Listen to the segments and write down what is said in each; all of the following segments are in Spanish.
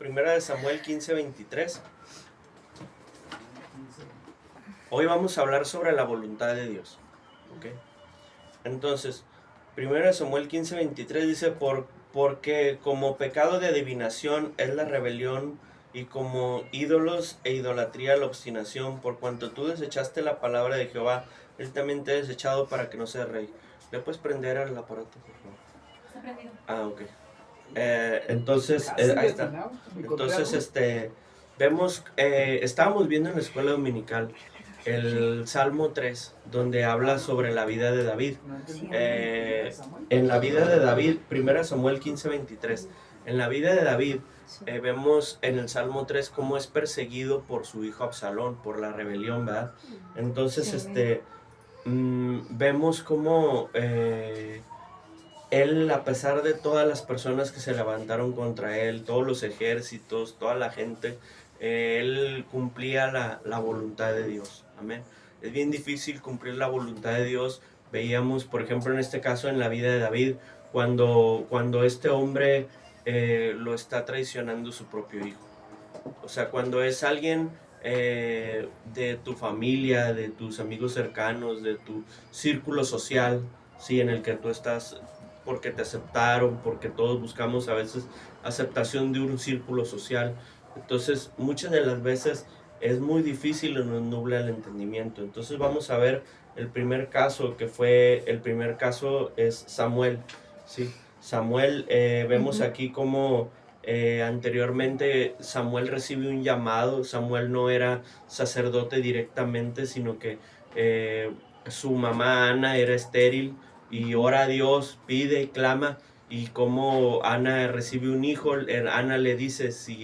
Primera de Samuel 15:23. Hoy vamos a hablar sobre la voluntad de Dios. ¿Okay? Entonces, Primera de Samuel 15:23 dice, porque como pecado de adivinación es la rebelión, y como ídolos e idolatría la obstinación, por cuanto tú desechaste la palabra de Jehová, él también te ha desechado para que no seas rey. ¿Le puedes prender al aparato, por favor? Está prendido. Ah, ok. Entonces, ahí está. Entonces, vemos, estábamos viendo en la escuela dominical el Salmo 3, donde habla sobre la vida de David. En la vida de David, 1 Samuel 15:23, en la vida de David, vemos en el Salmo 3 cómo es perseguido por su hijo Absalón, por la rebelión, ¿verdad? Entonces, vemos cómo él, a pesar de todas las personas que se levantaron contra él, todos los ejércitos, toda la gente, él cumplía la voluntad de Dios. Amén. Es bien difícil cumplir la voluntad de Dios. Veíamos, por ejemplo, en este caso, en la vida de David, cuando este hombre lo está traicionando su propio hijo. O sea, cuando es alguien de tu familia, de tus amigos cercanos, de tu círculo social, sí, en el que tú estás, porque te aceptaron, porque todos buscamos a veces aceptación de un círculo social. Entonces, muchas de las veces es muy difícil y nos nubla el entendimiento. Entonces, vamos a ver el primer caso, el primer caso es Samuel, ¿sí? Samuel, vemos aquí como anteriormente Samuel recibe un llamado. Samuel no era sacerdote directamente, sino que su mamá Ana era estéril y ora a Dios, pide, clama, y como Ana recibe un hijo, Ana le dice, si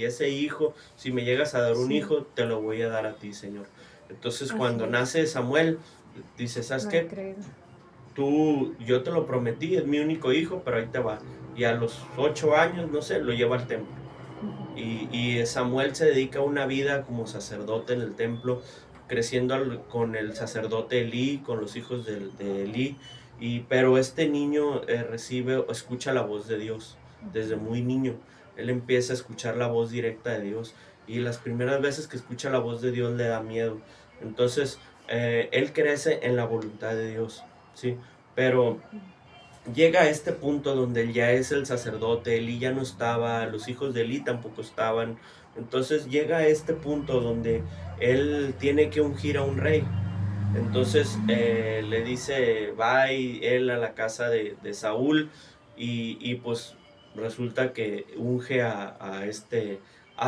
me llegas a dar un hijo, te lo voy a dar a ti, Señor. Entonces cuando nace Samuel, dice, ¿sabes qué? Yo te lo prometí, es mi único hijo, pero ahí te va. Y a los 8 años, no sé, lo lleva al templo. Y Samuel se dedica a una vida como sacerdote en el templo, creciendo con el sacerdote Elí, con los hijos de Elí. Pero este niño escucha la voz de Dios desde muy niño. Él empieza a escuchar la voz directa de Dios. Y las primeras veces que escucha la voz de Dios le da miedo. Entonces, él crece en la voluntad de Dios, ¿sí? Pero llega a este punto donde él ya es el sacerdote, Elí ya no estaba, los hijos de Elí tampoco estaban. Entonces llega a este punto donde él tiene que ungir a un rey. Entonces le dice, va él a la casa de Saúl, y pues resulta que unge a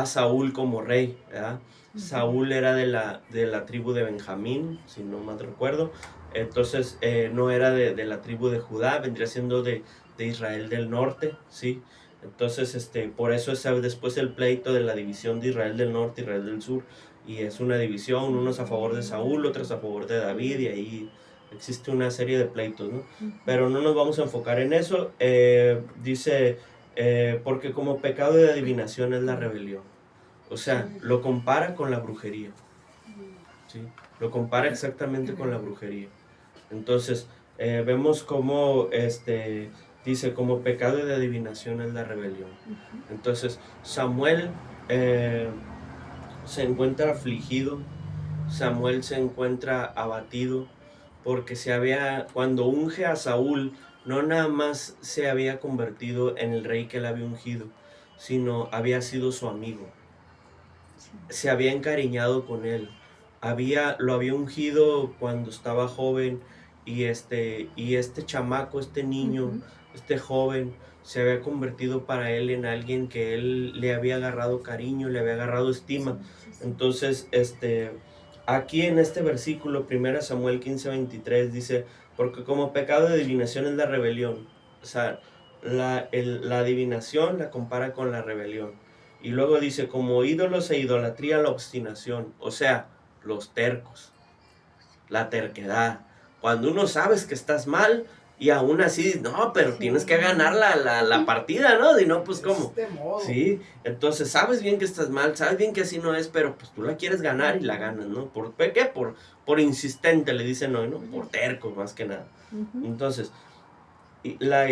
Saúl como rey, ¿verdad? Saúl era de la tribu de Benjamín, si no mal recuerdo. Entonces no era de la tribu de Judá, vendría siendo de Israel del norte, ¿sí? Entonces por eso es después el pleito de la división de Israel del norte y Israel del sur. Y es una división, unos a favor de Saúl, otros a favor de David, y ahí existe una serie de pleitos, ¿no? Pero no nos vamos a enfocar en eso. Dice, porque como pecado de adivinación es la rebelión. O sea, lo compara con la brujería, ¿sí? Lo compara exactamente con la brujería. Entonces, vemos cómo dice, como pecado de adivinación es la rebelión. Entonces, Samuel se encuentra afligido, Samuel se encuentra abatido, porque cuando unge a Saúl, no nada más se había convertido en el rey que él había ungido, sino había sido su amigo. Se había encariñado con él, lo había ungido cuando estaba joven, y este chamaco, este niño, este joven, se había convertido para él en alguien que él le había agarrado cariño, le había agarrado estima. Entonces, aquí en este versículo, 1 Samuel 15:23, dice, porque como pecado de adivinación es la rebelión. O sea, la adivinación la compara con la rebelión. Y luego dice, como ídolos e idolatría la obstinación, o sea, los tercos, la terquedad. Cuando uno sabes que estás mal y aún así, no, pero tienes que ganar la partida, ¿no? Y no, pues, ¿cómo? Sí, entonces sabes bien que estás mal, sabes bien que así no es, pero pues tú la quieres ganar y la ganas, ¿no? ¿Por qué? Por insistente, le dicen hoy, ¿no? Por terco, más que nada. Entonces, la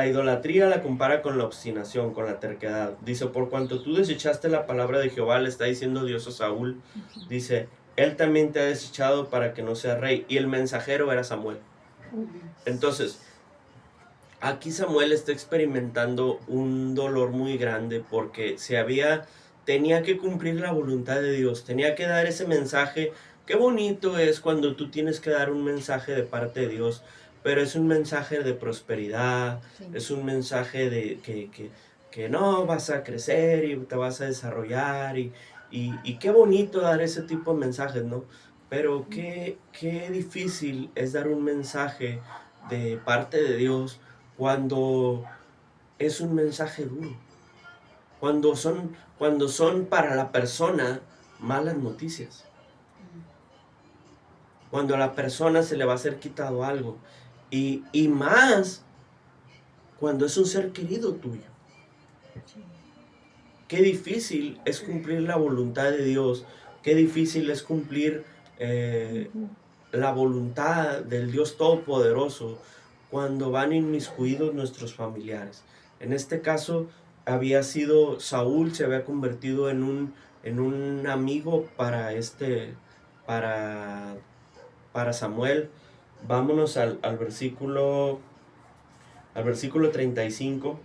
idolatría la compara con la obstinación, con la terquedad. Dice, por cuanto tú desechaste la palabra de Jehová, le está diciendo Dios a Saúl, dice, él también te ha desechado para que no seas rey. Y el mensajero era Samuel. Entonces, aquí Samuel está experimentando un dolor muy grande porque tenía que cumplir la voluntad de Dios, tenía que dar ese mensaje. Qué bonito es cuando tú tienes que dar un mensaje de parte de Dios, pero es un mensaje de prosperidad, sí. Es un mensaje de que no vas a crecer y te vas a desarrollar y qué bonito dar ese tipo de mensajes, ¿no? Pero qué difícil es dar un mensaje de parte de Dios cuando es un mensaje duro, cuando son para la persona malas noticias, cuando a la persona se le va a ser quitado algo, y más cuando es un ser querido tuyo. Qué difícil es cumplir la voluntad de Dios, qué difícil es cumplir la voluntad del Dios Todopoderoso cuando van inmiscuidos nuestros familiares. En este caso había sido Saúl, se había convertido en un amigo para Samuel. Vámonos al versículo 35.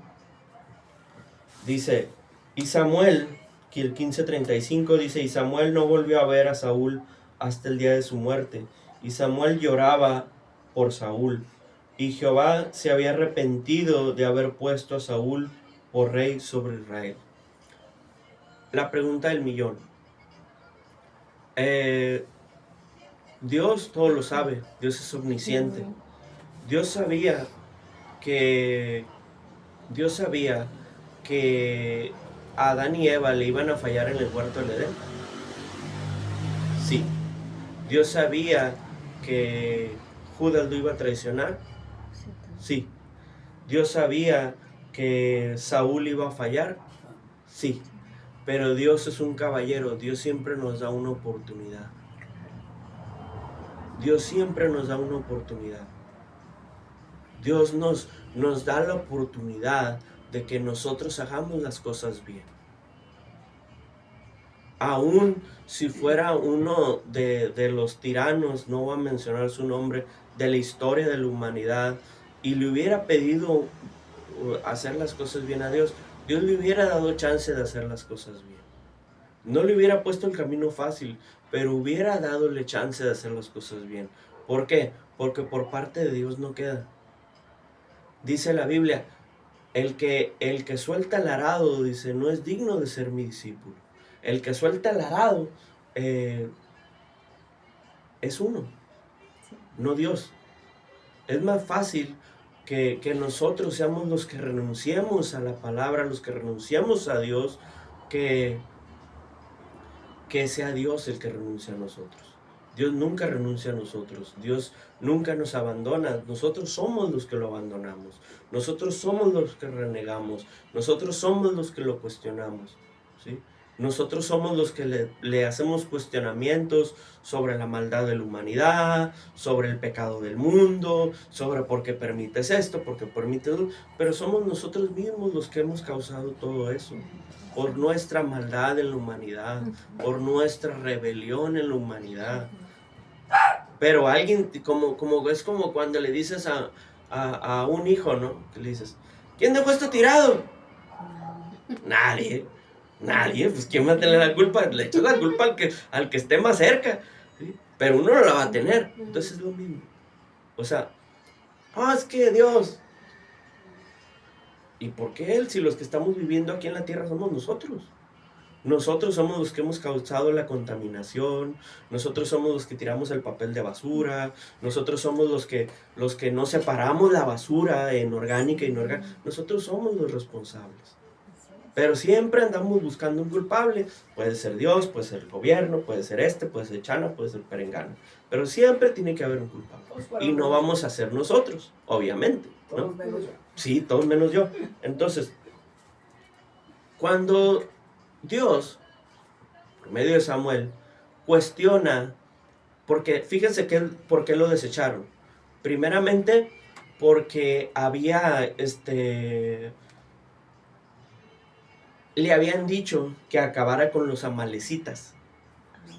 Dice, y Samuel, que el 15:35 dice, y Samuel no volvió a ver a Saúl hasta el día de su muerte. Y Samuel lloraba por Saúl. Y Jehová se había arrepentido de haber puesto a Saúl por rey sobre Israel. La pregunta del millón. Dios todo lo sabe. Dios es omnisciente. Dios sabía que a Adán y Eva le iban a fallar en el huerto del Edén. Sí. Dios sabía que Judas lo iba a traicionar. Sí. Dios sabía que Saúl iba a fallar. Sí. Pero Dios es un caballero. Dios siempre nos da una oportunidad. Dios siempre nos da una oportunidad. Dios nos da la oportunidad de que nosotros hagamos las cosas bien. Aún si fuera uno de los tiranos, no voy a mencionar su nombre, de la historia de la humanidad, y le hubiera pedido hacer las cosas bien a Dios, Dios le hubiera dado chance de hacer las cosas bien. No le hubiera puesto el camino fácil, pero hubiera dadole chance de hacer las cosas bien. ¿Por qué? Porque por parte de Dios no queda. Dice la Biblia, el que suelta el arado, dice, no es digno de ser mi discípulo. El que suelta el arado es uno, no Dios. Es más fácil que nosotros seamos los que renunciemos a la palabra, los que renunciamos a Dios, que sea Dios el que renuncia a nosotros. Dios nunca renuncia a nosotros. Dios nunca nos abandona. Nosotros somos los que lo abandonamos. Nosotros somos los que renegamos. Nosotros somos los que lo cuestionamos, ¿sí? Nosotros somos los que le hacemos cuestionamientos sobre la maldad de la humanidad, sobre el pecado del mundo, sobre por qué permites esto, por qué permites eso. Pero somos nosotros mismos los que hemos causado todo eso. Por nuestra maldad en la humanidad, por nuestra rebelión en la humanidad. Pero alguien, es como cuando le dices a un hijo, ¿no? Que le dices, ¿quién dejó esto tirado? Nadie, pues ¿quién va a tener la culpa? Le echas la culpa al que esté más cerca, ¿sí? Pero uno no la va a tener. Entonces es lo mismo. O sea, es que Dios. ¿Y por qué Él? Si los que estamos viviendo aquí en la tierra somos nosotros. Nosotros somos los que hemos causado la contaminación, nosotros somos los que tiramos el papel de basura, nosotros somos los que no separamos la basura en orgánica e inorgánica, nosotros somos los responsables. Pero siempre andamos buscando un culpable, puede ser Dios, puede ser el gobierno, puede ser puede ser Chana, puede ser Perengano, pero siempre tiene que haber un culpable. Y no vamos a ser nosotros, obviamente, ¿no? Todos menos yo. Sí, todos menos yo. Entonces, cuando Dios, por medio de Samuel, cuestiona, porque fíjense por qué lo desecharon. Primeramente, porque le habían dicho que acabara con los amalecitas.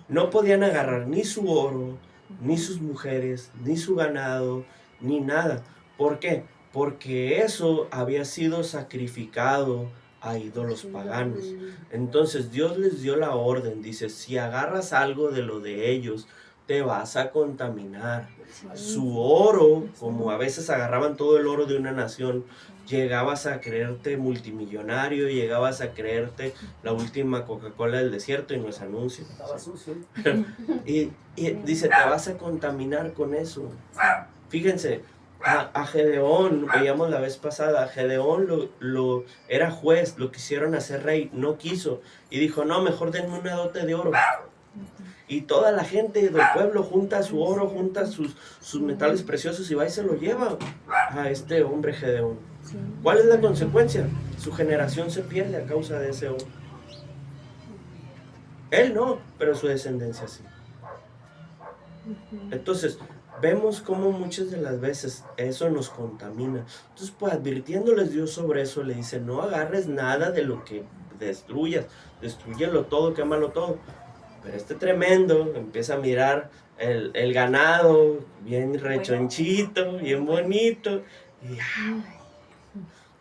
No podían agarrar ni su oro, ni sus mujeres, ni su ganado, ni nada. ¿Por qué? Porque eso había sido sacrificado a ídolos paganos. Entonces Dios les dio la orden, dice, si agarras algo de lo de ellos, te vas a contaminar. Su oro, como a veces agarraban todo el oro de una nación, llegabas a creerte multimillonario, llegabas a creerte la última Coca-Cola del desierto, y no es anuncio. Estaba sucio. Y dice, te vas a contaminar con eso. Fíjense, a Gedeón, veíamos la vez pasada, a Gedeón era juez, lo quisieron hacer rey, no quiso. Y dijo, no, mejor denme una dote de oro. Y toda la gente del pueblo junta su oro, junta sus metales preciosos y va y se lo lleva a este hombre Gedeón. ¿Cuál es la consecuencia? Su generación se pierde a causa de ese oro. Él no, pero su descendencia sí. Entonces, vemos cómo muchas de las veces eso nos contamina. Entonces, pues advirtiéndoles Dios sobre eso, le dice, no agarres nada de lo que destruyas, destrúyelo todo, quémalo todo. Pero este tremendo empieza a mirar el ganado, bien rechonchito, bien bonito, y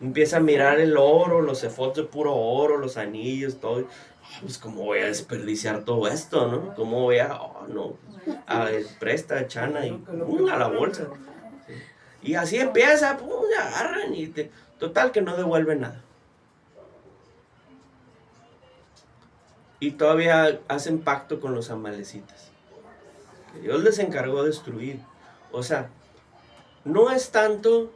empieza a mirar el oro, los efods de puro oro, los anillos, todo. Pues cómo voy a desperdiciar todo esto, ¿no? ¿Cómo voy a, presta, chana, y a la bolsa? ¿Sí? Y así empieza, agarran y total que no devuelven nada. Y todavía hacen pacto con los amalecitas, que Dios les encargó destruir. O sea, no es tanto,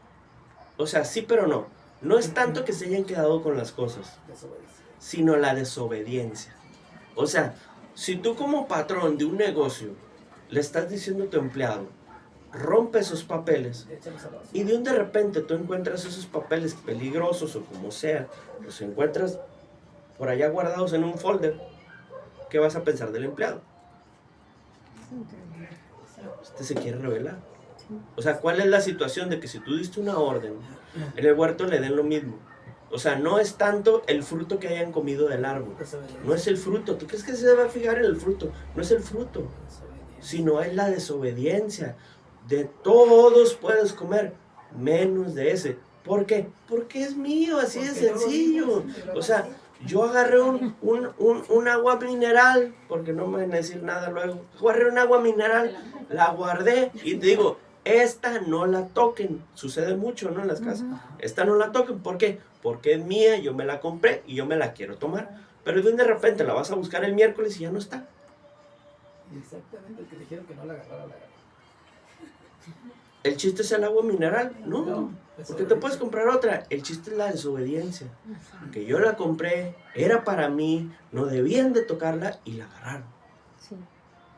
o sea, sí pero no. No es tanto que se hayan quedado con las cosas, sino la desobediencia. O sea, si tú como patrón de un negocio le estás diciendo a tu empleado, rompe esos papeles, y de repente tú encuentras esos papeles peligrosos o como sea, los encuentras por allá guardados en un folder, ¿qué vas a pensar del empleado? Este se quiere rebelar. O sea, ¿cuál es la situación de que si tú diste una orden, en el huerto le den lo mismo? O sea, no es tanto el fruto que hayan comido del árbol. No es el fruto. ¿Tú crees que se va a fijar en el fruto? No es el fruto, sino es la desobediencia. De todos puedes comer, menos de ese. ¿Por qué? Porque es mío, así de sencillo. O sea, yo agarré un agua mineral, porque no me van a decir nada luego. Agarré un agua mineral, la guardé y te digo, esta no la toquen. Sucede mucho, ¿no? En las casas. Esta no la toquen. ¿Por qué? Porque es mía, yo me la compré y yo me la quiero tomar. Pero de repente la vas a buscar el miércoles y ya no está. Exactamente, el que dijeron que no la agarrara, la agarró. ¿El chiste es el agua mineral? No, porque te puedes comprar otra. El chiste es la desobediencia. Que yo la compré, era para mí, no debían de tocarla y la agarraron.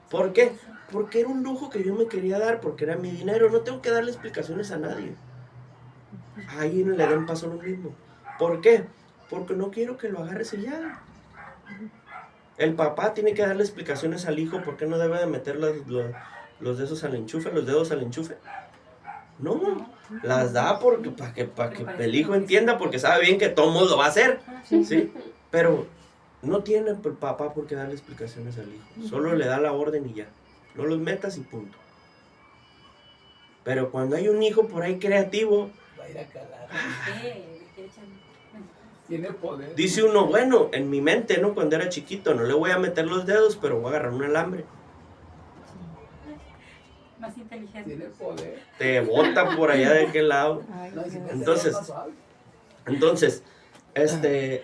¿Por qué? Porque era un lujo que yo me quería dar, porque era mi dinero. No tengo que darle explicaciones a nadie. Ahí en el Edén pasó lo mismo. ¿Por qué? Porque no quiero que lo agarres y ya. El papá tiene que darle explicaciones al hijo por qué no debe de meter los dedos al enchufe. No, las da porque para que el hijo entienda, porque sabe bien que todo mundo lo va a hacer, ¿sí? Pero no tiene el papá por qué darle explicaciones al hijo. Solo le da la orden y ya. No los metas y punto. Pero cuando hay un hijo por ahí creativo, va a ir a calar. Tiene poder. Dice uno, bueno, en mi mente, ¿no? Cuando era chiquito, no le voy a meter los dedos, pero voy a agarrar un alambre. Más inteligente. Tiene poder. Te bota por allá de aquel lado. Entonces,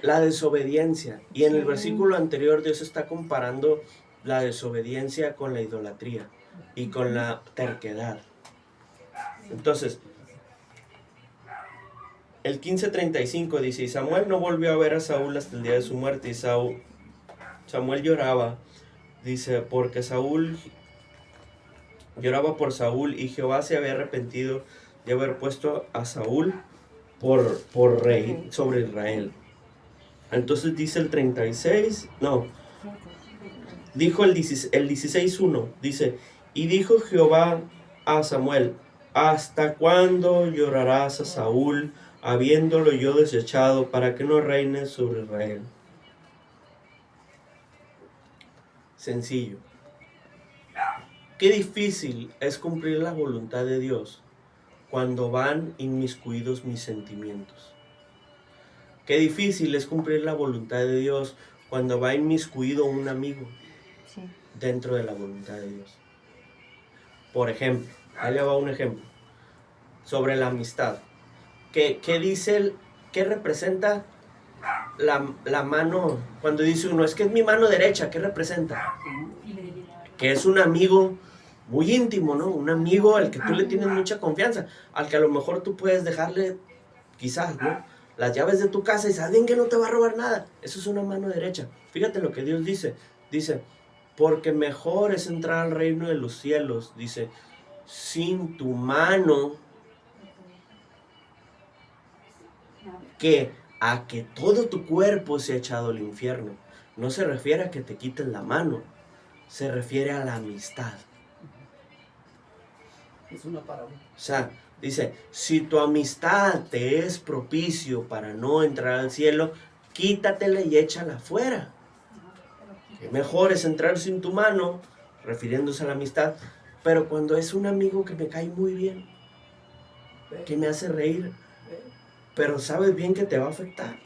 la desobediencia. Y en el versículo anterior Dios está comparando la desobediencia con la idolatría y con la terquedad. Entonces, el 15:35 dice, y Samuel no volvió a ver a Saúl hasta el día de su muerte. Y Samuel lloraba, dice, porque Saúl lloraba por Saúl, y Jehová se había arrepentido de haber puesto a Saúl por rey sobre Israel. Entonces dice el 36, no, dijo el 16:1, dice, y dijo Jehová a Samuel, ¿Hasta cuándo llorarás a Saúl, habiéndolo yo desechado, para que no reine sobre Israel? Sencillo. Qué difícil es cumplir la voluntad de Dios cuando van inmiscuidos mis sentimientos. Qué difícil es cumplir la voluntad de Dios cuando va inmiscuido un amigo dentro de la voluntad de Dios. Por ejemplo, ahí le va un ejemplo sobre la amistad. ¿Qué dice, qué representa la mano? Cuando dice uno, es que es mi mano derecha, ¿qué representa? Que es un amigo muy íntimo, ¿no? Un amigo al que tú le tienes mucha confianza, al que a lo mejor tú puedes dejarle, quizás, ¿no?, las llaves de tu casa y saben que no te va a robar nada. Eso es una mano derecha. Fíjate lo que Dios dice. Dice, porque mejor es entrar al reino de los cielos, dice, sin tu mano, que a que todo tu cuerpo sea echado al infierno. No se refiere a que te quiten la mano, se refiere a la amistad. Es una parábola. O sea, dice, si tu amistad te es propicio para no entrar al cielo, quítatela y échala fuera. Que mejor es entrar sin tu mano, refiriéndose a la amistad, pero cuando es un amigo que me cae muy bien, que me hace reír, pero sabes bien que te va a afectar,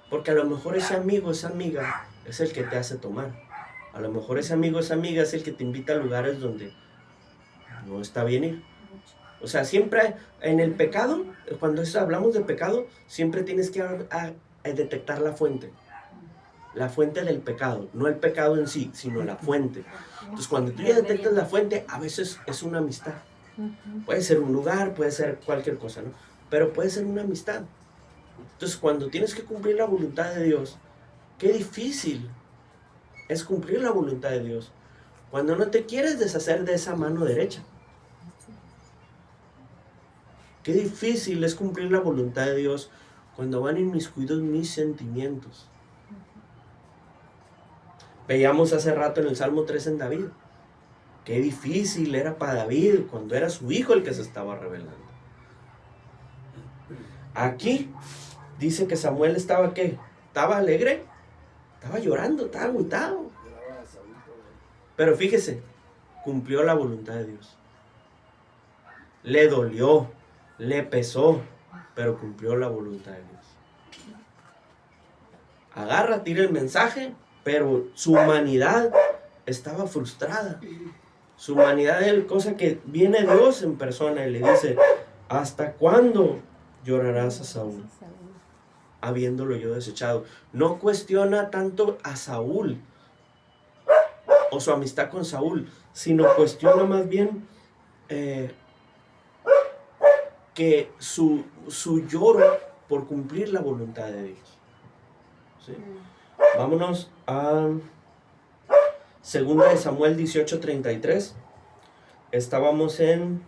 porque a lo mejor ese amigo, esa amiga, es el que te hace tomar. A lo mejor ese amigo, esa amiga es el que te invita a lugares donde no está bien ir. O sea, siempre en el pecado, cuando hablamos de pecado, siempre tienes que a detectar la fuente del pecado, no el pecado en sí, sino la fuente. Entonces, cuando tú ya detectas la fuente, a veces es una amistad. Puede ser un lugar, puede ser cualquier cosa, ¿no? Pero puede ser una amistad. Entonces, cuando tienes que cumplir la voluntad de Dios, qué difícil es cumplir la voluntad de Dios cuando no te quieres deshacer de esa mano derecha. Qué difícil es cumplir la voluntad de Dios cuando van inmiscuidos mis sentimientos. Veíamos hace rato en el Salmo 3 en David. Qué difícil era para David cuando era su hijo el que se estaba rebelando. Aquí dice que Samuel estaba, ¿qué? Estaba alegre, estaba llorando, estaba agüitado. Pero fíjese, cumplió la voluntad de Dios. Le dolió, le pesó, pero cumplió la voluntad de Dios. Agarra, tira el mensaje, pero su humanidad estaba frustrada. Su humanidad es cosa que viene Dios en persona y le dice, ¿hasta cuándo llorarás a Saúl, habiéndolo yo desechado? No cuestiona tanto a Saúl o su amistad con Saúl, sino cuestiona más bien que su lloro por cumplir la voluntad de Dios. ¿Sí? Vámonos a 2 de Samuel 18:33. Estábamos en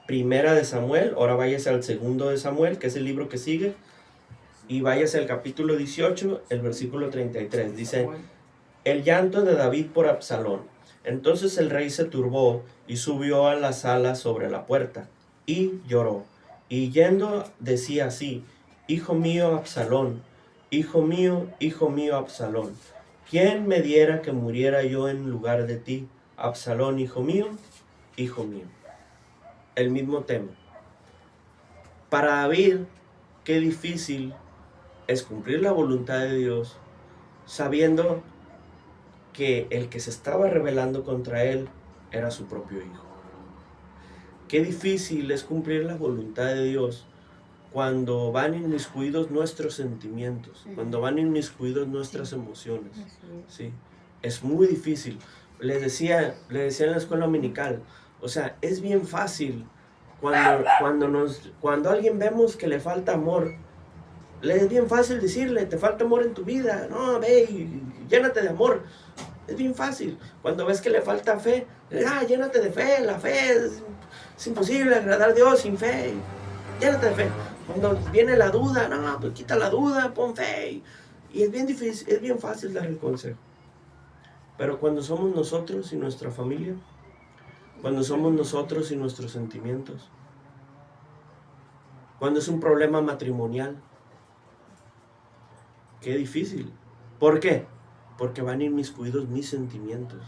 1 de Samuel, ahora váyase al 2 de Samuel, que es el libro que sigue, y váyase al capítulo 18, el versículo 33. Dice, el llanto de David por Absalón. Entonces el rey se turbó y subió a la sala sobre la puerta y lloró. Y yendo decía así, hijo mío Absalón, hijo mío Absalón, ¿quién me diera que muriera yo en lugar de ti? Absalón, hijo mío, hijo mío. El mismo tema. Para David, qué difícil es cumplir la voluntad de Dios, sabiendo que el que se estaba rebelando contra él era su propio hijo. Qué difícil es cumplir la voluntad de Dios cuando van inmiscuidos nuestros sentimientos, cuando van inmiscuidos nuestras emociones. ¿Sí? Es muy difícil. Les decía en la escuela dominical, o sea, es bien fácil cuando alguien vemos que le falta amor, le es bien fácil decirle, te falta amor en tu vida, no, ve y llénate de amor. Es bien fácil. Cuando ves que le falta fe, llénate de fe, la fe es imposible agradar a Dios sin fe, llénate de fe. Cuando viene la duda, no, pues quita la duda, pon fe. Y es bien difícil, es bien fácil dar el consejo. Pero cuando somos nosotros y nuestra familia, cuando somos nosotros y nuestros sentimientos, Cuando es un problema matrimonial, qué difícil. ¿Por qué? Porque van inmiscuidos mis sentimientos.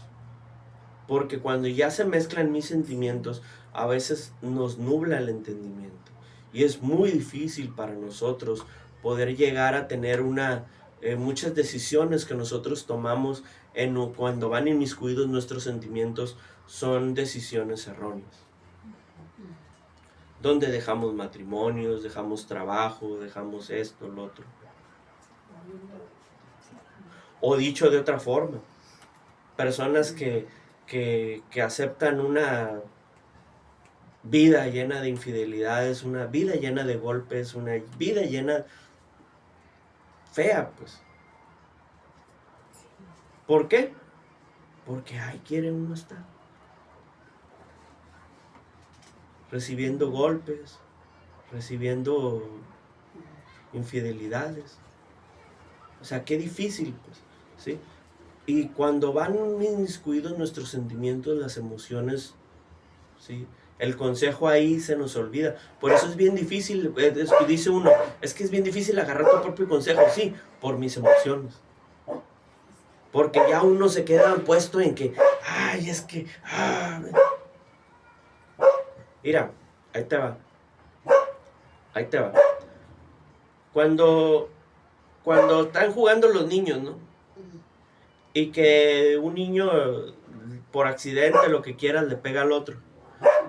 Porque cuando ya se mezclan mis sentimientos, a veces nos nubla el entendimiento. Y es muy difícil para nosotros poder llegar a tener muchas decisiones que nosotros tomamos cuando van inmiscuidos nuestros sentimientos son decisiones erróneas. Donde dejamos matrimonios, dejamos trabajo, dejamos esto, lo otro. O dicho de otra forma, personas que aceptan una vida llena de infidelidades, una vida llena de golpes, una vida llena fea, pues. ¿Por qué? Porque ahí quiere uno estar. Recibiendo golpes, recibiendo infidelidades. O sea, qué difícil, pues, ¿sí? Y cuando van inmiscuidos nuestros sentimientos, las emociones, ¿sí? El consejo ahí se nos olvida. Por eso es bien difícil, dice uno, es que es bien difícil agarrar tu propio consejo. Sí, por mis emociones. Porque ya uno se queda puesto en que, ay, es que, mira, ahí te va. Ahí te va. Cuando están jugando los niños, ¿no? Y que un niño, por accidente, lo que quiera, le pega al otro.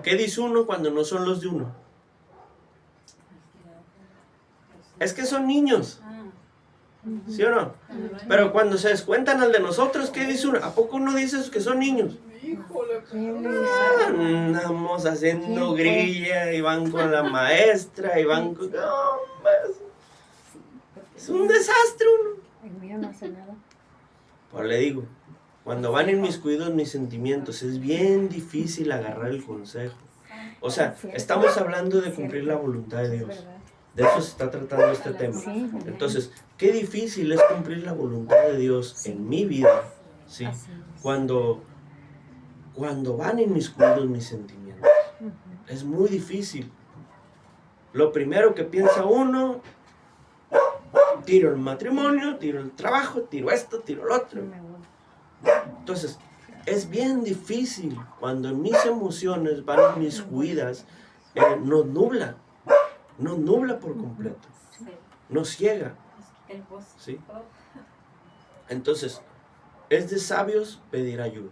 ¿Qué dice uno cuando no son los de uno? Es que son niños. ¿Sí o no? Pero cuando se descuentan al de nosotros, ¿qué dice uno? ¿A poco uno dice que son niños? Andamos haciendo grilla y van con la maestra y van con... No, es un desastre uno. El mío no hace nada. Pues le digo, cuando van inmiscuidos mis sentimientos, es bien difícil agarrar el consejo. O sea, estamos hablando de cumplir la voluntad de Dios. De eso se está tratando este tema. Entonces, qué difícil es cumplir la voluntad de Dios en mi vida, ¿sí? Cuando van inmiscuidos mis sentimientos. Es muy difícil. Lo primero que piensa uno, tiro el matrimonio, tiro el trabajo, tiro esto, tiro lo otro. Entonces, es bien difícil cuando mis emociones van inmiscuidas, nos nubla por completo, nos ciega, ¿sí? Entonces, es de sabios pedir ayuda.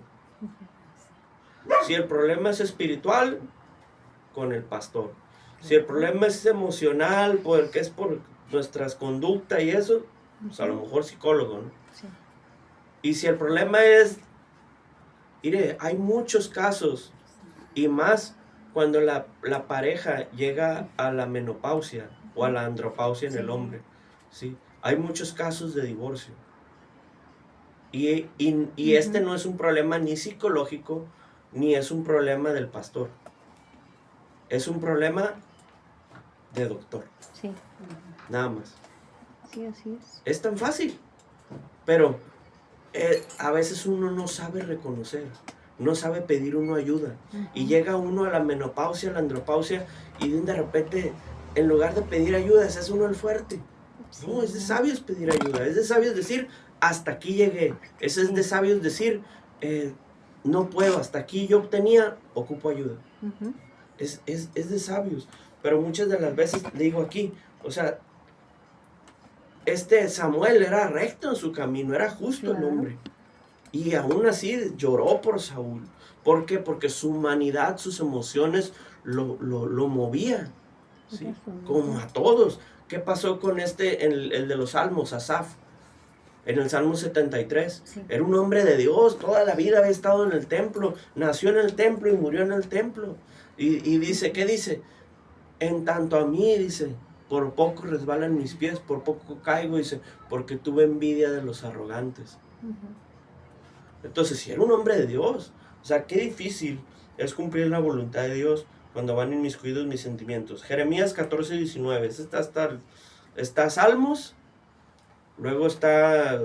Si el problema es espiritual, con el pastor. Si el problema es emocional, porque es por nuestras conductas y eso, pues a lo mejor psicólogo, ¿no? Sí. Y si el problema es, mire, hay muchos casos, y más cuando la pareja llega a la menopausia o a la andropausia en el hombre, ¿sí? Hay muchos casos de divorcio. Y este no es un problema ni psicológico, ni es un problema del pastor. Es un problema de doctor. Sí. Nada más. Sí, así es. Es tan fácil. Pero a veces uno no sabe reconocer, no sabe pedir uno ayuda. Y llega uno a la menopausia, a la andropausia, y de repente, en lugar de pedir ayuda, se hace uno el fuerte. Sí. No, es de sabios pedir ayuda. Es de sabios decir, hasta aquí llegué. Es de sabios decir, no puedo, hasta aquí yo obtenía, ocupo ayuda. Es de sabios. Pero muchas de las veces, le digo aquí, o sea, Samuel era recto en su camino, era justo el hombre. Y aún así lloró por Saúl. ¿Por qué? Porque su humanidad, sus emociones lo movía, ¿sí? Como a todos. ¿Qué pasó con el de los Salmos, Asaf? En el Salmo 73. Sí. Era un hombre de Dios, toda la vida había estado en el templo, nació en el templo y murió en el templo. Y dice, ¿qué dice? En tanto a mí, dice, por poco resbalan mis pies, por poco caigo, dice, porque tuve envidia de los arrogantes. Entonces, si era un hombre de Dios, o sea, qué difícil es cumplir la voluntad de Dios cuando van inmiscuidos mis sentimientos. Jeremías 14, 19, está Salmos, luego está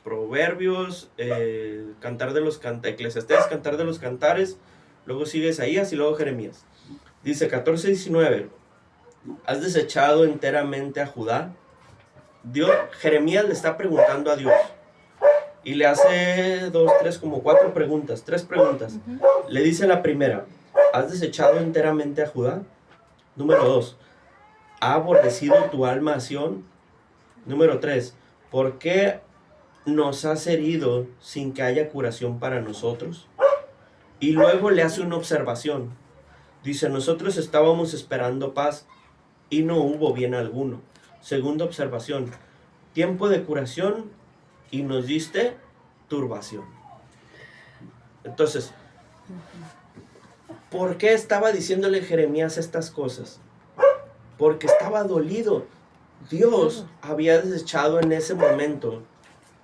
Proverbios, Eclesiastés, Cantar de los Cantares, luego sigue Isaías y luego Jeremías. Dice 14, 19, ¿Has desechado enteramente a Judá? Jeremías le está preguntando a Dios. Y le hace 2, 3, como 4 preguntas, 3 preguntas. Le dice la primera, ¿has desechado enteramente a Judá? Número 2, ¿ha aborrecido tu alma a Sión? Número 3, ¿por qué nos has herido sin que haya curación para nosotros? Y luego le hace una observación. Dice, nosotros estábamos esperando paz y no hubo bien alguno. Segunda observación, tiempo de curación y nos diste turbación. Entonces, ¿por qué estaba diciéndole Jeremías estas cosas? Porque estaba dolido. Dios había desechado en ese momento.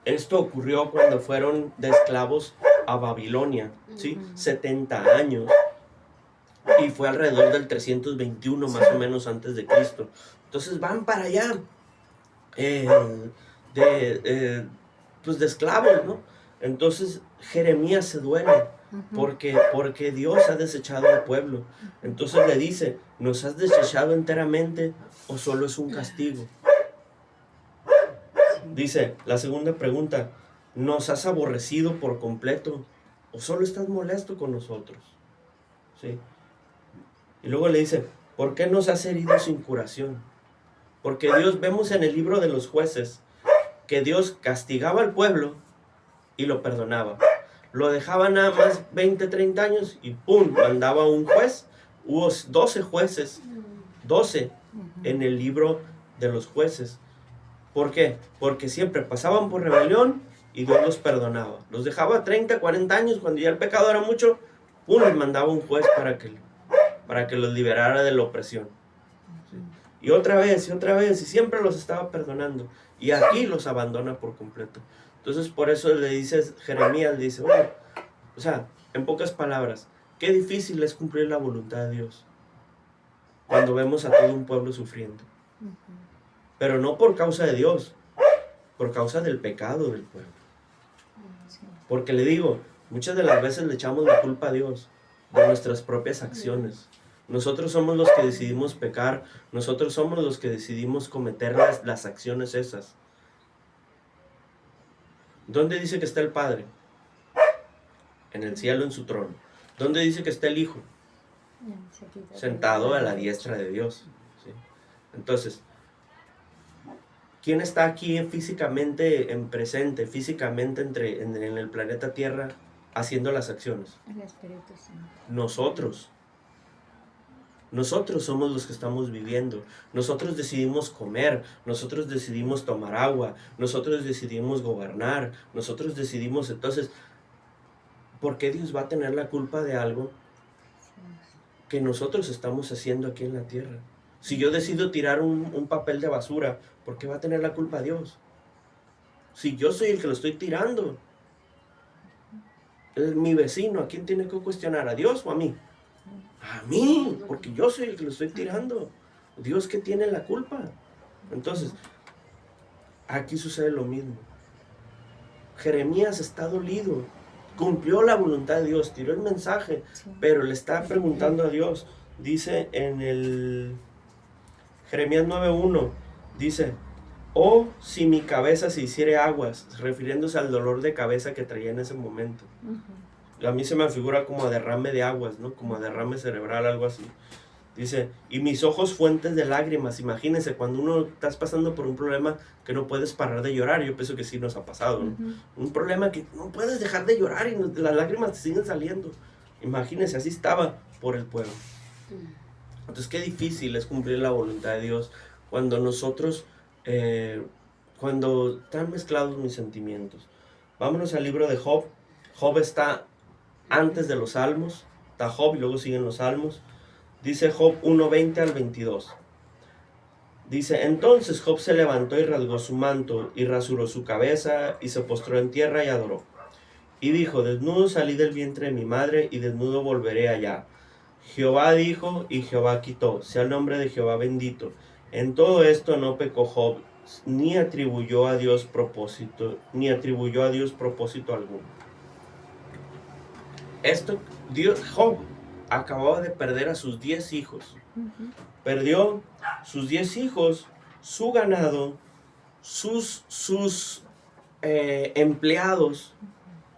Esto ocurrió cuando fueron de esclavos a Babilonia, ¿sí? 70 años. Y fue alrededor del 321 más o menos antes de Cristo. Entonces van para allá pues de esclavos, ¿no? Entonces Jeremías se duele porque Dios ha desechado al pueblo. Entonces le dice, ¿nos has desechado enteramente o solo es un castigo? Dice la segunda pregunta, ¿nos has aborrecido por completo o solo estás molesto con nosotros? ¿Sí? Y luego le dice, ¿por qué nos has herido sin curación? Porque Dios, vemos en el libro de los jueces, que Dios castigaba al pueblo y lo perdonaba. Lo dejaba nada más 20, 30 años y ¡pum! Mandaba un juez. Hubo 12 jueces, 12 en el libro de los jueces. ¿Por qué? Porque siempre pasaban por rebelión y Dios los perdonaba. Los dejaba 30, 40 años, cuando ya el pecado era mucho, ¡pum! Les mandaba un juez para que los liberara de la opresión. Y otra vez, y siempre los estaba perdonando. Y aquí los abandona por completo. Entonces, por eso le dice Jeremías, le dice, bueno, o sea, en pocas palabras, qué difícil es cumplir la voluntad de Dios cuando vemos a todo un pueblo sufriendo. Pero no por causa de Dios, por causa del pecado del pueblo. Porque le digo, muchas de las veces le echamos la culpa a Dios de nuestras propias acciones. Nosotros somos los que decidimos pecar, nosotros somos los que decidimos cometer las acciones esas. ¿Dónde dice que está el Padre? En el cielo, en su trono. ¿Dónde dice que está el Hijo? Sentado a la diestra de Dios. ¿Sí? Entonces, ¿quién está aquí físicamente en presente, físicamente en el planeta Tierra haciendo las acciones? El Espíritu Santo. Nosotros. Nosotros somos los que estamos viviendo. Nosotros decidimos comer, nosotros decidimos tomar agua, nosotros decidimos gobernar, nosotros decidimos. Entonces, ¿por qué Dios va a tener la culpa de algo que nosotros estamos haciendo aquí en la tierra? Si yo decido tirar un papel de basura, ¿por qué va a tener la culpa Dios? Si yo soy el que lo estoy tirando. Mi vecino, ¿a quién tiene que cuestionar? ¿A Dios o a mí? A mí, porque yo soy el que lo estoy tirando. Dios que tiene la culpa. Entonces, aquí sucede lo mismo. Jeremías está dolido. Cumplió la voluntad de Dios, tiró el mensaje, pero le está preguntando a Dios. Dice en el Jeremías 9:1, dice, oh, si mi cabeza se hiciere aguas, refiriéndose al dolor de cabeza que traía en ese momento. A mí se me figura como a derrame de aguas, ¿no? Como a derrame cerebral, algo así. Dice, y mis ojos fuentes de lágrimas. Imagínense, cuando uno estás pasando por un problema que no puedes parar de llorar, yo pienso que sí nos ha pasado, ¿no? Un problema que no puedes dejar de llorar y las lágrimas te siguen saliendo. Imagínense, así estaba por el pueblo. Entonces, qué difícil es cumplir la voluntad de Dios cuando nosotros, cuando están mezclados mis sentimientos. Vámonos al libro de Job. Job está antes de los Salmos, está Job y luego siguen los Salmos. Dice Job 1:20 al 22. Dice, entonces Job se levantó y rasgó su manto y rasuró su cabeza y se postró en tierra y adoró. Y dijo, desnudo salí del vientre de mi madre y desnudo volveré allá. Jehová dijo y Jehová quitó, sea el nombre de Jehová bendito. En todo esto no pecó Job, ni atribuyó a Dios propósito alguno. Job acababa de perder a sus 10 hijos. Perdió sus 10 hijos, su ganado, sus empleados,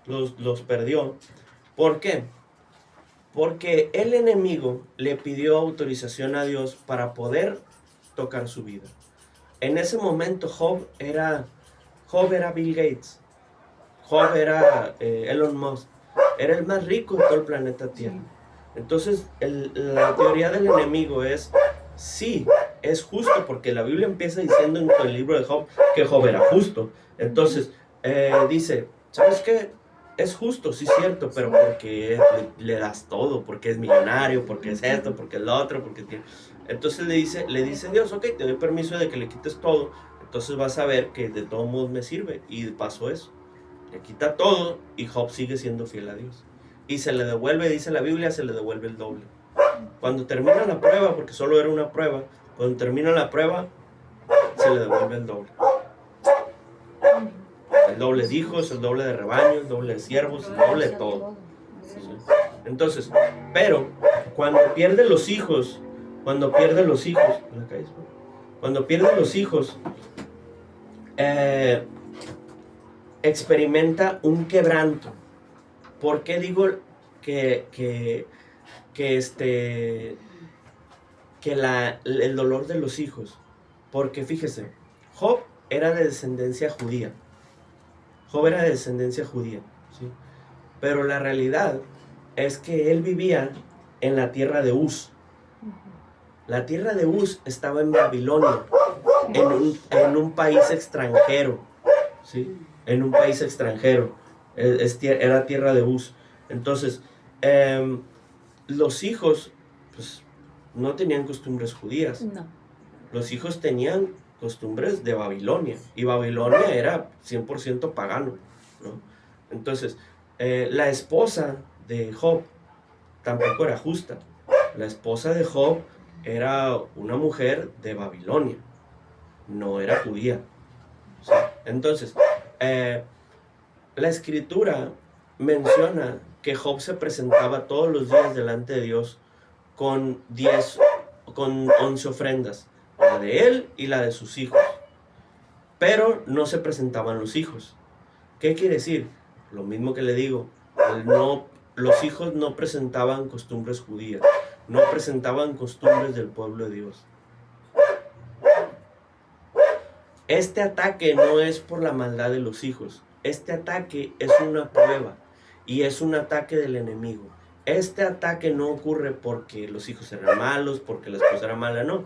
los perdió. ¿Por qué? Porque el enemigo le pidió autorización a Dios para poder tocar su vida. En ese momento Job era Bill Gates, Job era Elon Musk, era el más rico de todo el planeta Tierra. Entonces la teoría del enemigo es, sí, es justo, porque la Biblia empieza diciendo en el libro de Job que Job era justo. Entonces dice, ¿sabes qué? Es justo, sí es cierto, pero porque le das todo, porque es millonario, porque es esto, porque es lo otro, porque tiene... Entonces le dice Dios, ok, te doy permiso de que le quites todo, entonces vas a ver que de todos modos me sirve. Y pasó eso, le quita todo y Job sigue siendo fiel a Dios. Y se le devuelve, dice la Biblia, se le devuelve el doble. Cuando termina la prueba, porque solo era una prueba, cuando termina la prueba, se le devuelve el doble. El doble de hijos, el doble de rebaño, el doble de siervos, el doble de todo. ¿Sí? Entonces, pero cuando pierde los hijos, experimenta un quebranto. ¿Por qué digo que el dolor de los hijos? Porque fíjese, Job era de descendencia judía. ¿Sí? Pero la realidad es que él vivía en la tierra de Uz. La tierra de Uz estaba en Babilonia, en un país extranjero, ¿sí? En un país extranjero, era tierra de Uz. Entonces, los hijos, pues, no tenían costumbres judías. No. Los hijos tenían costumbres de Babilonia, y Babilonia era 100% pagano, ¿no? Entonces, la esposa de Job tampoco era justa. La esposa de Job era una mujer de Babilonia, no era judía, ¿sí? Entonces, la escritura menciona que Job se presentaba todos los días delante de Dios con 11 ofrendas, la de él y la de sus hijos, pero no se presentaban los hijos. ¿Qué quiere decir? Lo mismo que le digo, los hijos no presentaban costumbres judías, no presentaban costumbres del pueblo de Dios. Este ataque no es por la maldad de los hijos, este ataque es una prueba y es un ataque del enemigo. Este ataque no ocurre porque los hijos eran malos, porque la esposa era mala, no.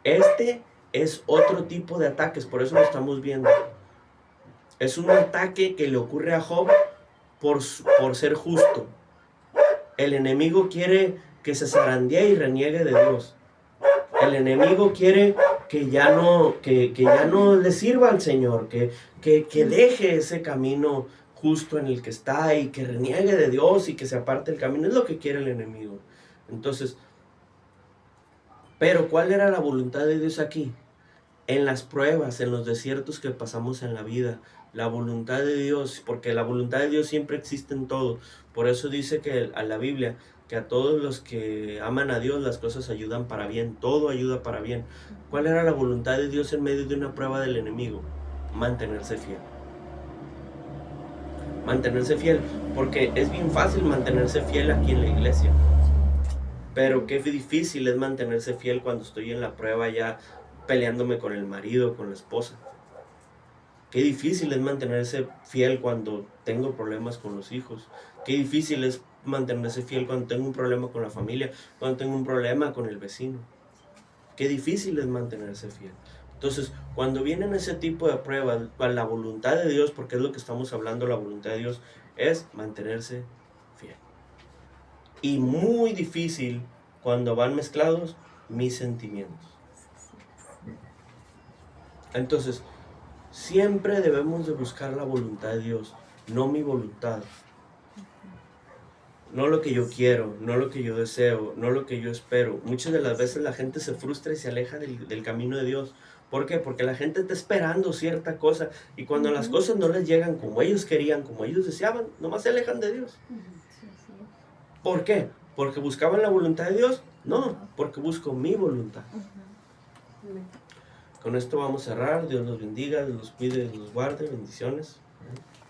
Este es otro tipo de ataques, por eso lo estamos viendo. Es un ataque que le ocurre a Job por ser justo. El enemigo quiere que se zarandee y reniegue de Dios. El enemigo quiere que ya no le sirva al Señor, que deje ese camino justo en el que está y que reniegue de Dios y que se aparte el camino. Es lo que quiere el enemigo. Entonces, pero ¿cuál era la voluntad de Dios aquí? En las pruebas, en los desiertos que pasamos en la vida, la voluntad de Dios, porque la voluntad de Dios siempre existe en todo. Por eso dice que a la Biblia, que a todos los que aman a Dios las cosas ayudan para bien, todo ayuda para bien. ¿Cuál era la voluntad de Dios en medio de una prueba del enemigo? Mantenerse fiel. Mantenerse fiel, porque es bien fácil mantenerse fiel aquí en la iglesia, pero qué difícil es mantenerse fiel cuando estoy en la prueba ya peleándome con el marido, con la esposa. Qué difícil es mantenerse fiel cuando tengo problemas con los hijos. Qué difícil es mantenerse fiel cuando tengo un problema con la familia, cuando tengo un problema con el vecino. Qué difícil es mantenerse fiel. Entonces, cuando vienen ese tipo de pruebas, la voluntad de Dios, porque es lo que estamos hablando, la voluntad de Dios es mantenerse fiel. Y muy difícil cuando van mezclados mis sentimientos. Entonces, siempre debemos de buscar la voluntad de Dios, no mi voluntad. No lo que yo quiero, no lo que yo deseo, no lo que yo espero. Muchas de las veces la gente se frustra y se aleja del camino de Dios. ¿Por qué? Porque la gente está esperando cierta cosa y cuando las cosas no les llegan como ellos querían, como ellos deseaban, nomás se alejan de Dios. ¿Por qué? Porque buscaban la voluntad de Dios No, porque busco mi voluntad. Amén. Con esto vamos a cerrar. Dios los bendiga, Dios los cuide, Dios los guarde. Bendiciones.